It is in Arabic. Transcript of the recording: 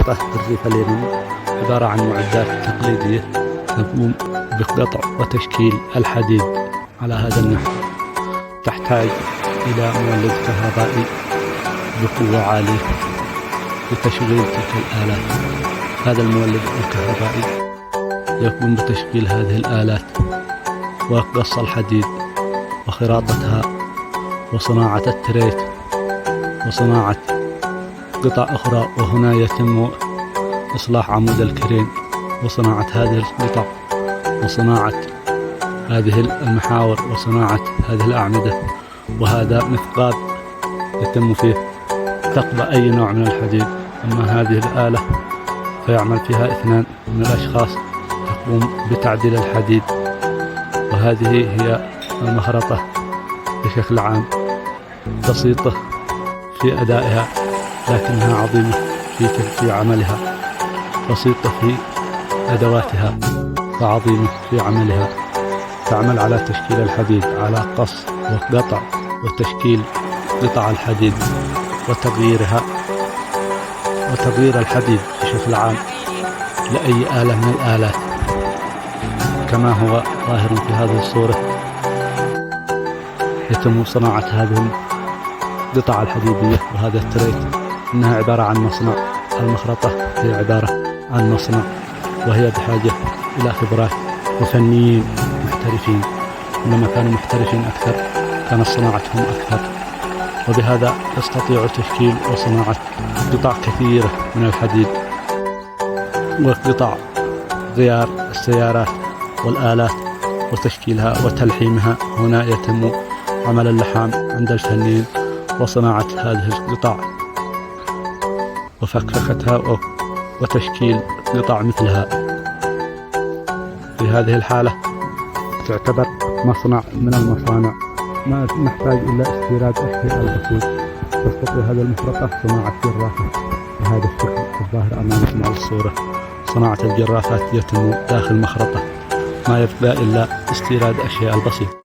المخرطة بالريف اليمني عبارة عن معدات تقليدية تقوم بقطع وتشكيل الحديد على هذا النحو. تحتاج إلى مولد كهربائي بقوة عالية لتشغيل تلك الآلات. هذا المولد الكهربائي يقوم بتشغيل هذه الآلات وقص الحديد وخراطتها وصناعة التريت وصناعة قطع أخرى، وهنا يتم إصلاح عمود الكرين وصناعة هذه القطع وصناعة هذه المحاور وصناعة هذه الأعمدة. وهذا مثقاب يتم فيه ثقب أي نوع من الحديد. أما هذه الآلة فيعمل فيها 2 من الأشخاص يقوم بتعديل الحديد. وهذه هي المخرطة بشكل عام، بسيطة في أدائها لكنها عظيمة في عملها، بسيطة في أدواتها وعظيمة في عملها. تعمل على تشكيل الحديد، على قص وقطع وتشكيل قطع الحديد وتغيير الحديد بشكل عام لأي آلة من الآلات كما هو ظاهر في هذه الصورة. يتم صناعة هذه القطع الحديدية وهذا التريت. إنها عبارة عن مصنع. المخرطة هي عبارة عن مصنع، وهي بحاجة إلى خبرات وفنيين محترفين. لما كانوا محترفين أكثر كانت صناعتهم أكثر، وبهذا يستطيع تشكيل وصناعة قطع كثيرة من الحديد وقطع غيار السيارات والآلات وتشكيلها وتلحيمها. هنا يتم عمل اللحام عند الفنيين وصناعة هذه القطع وفككتها وتشكيل قطع مثلها. في هذه الحالة تعتبر مصنع من المصانع، ما نحتاج إلا استيراد أشياء البسيط. تستطيع هذه المخرطة صناعة جرافة بهذا الشكل الظاهر أمامكم على الصورة. صناعة الجرافات يتم داخل مخرطة، ما يبقى إلا استيراد أشياء البسيط.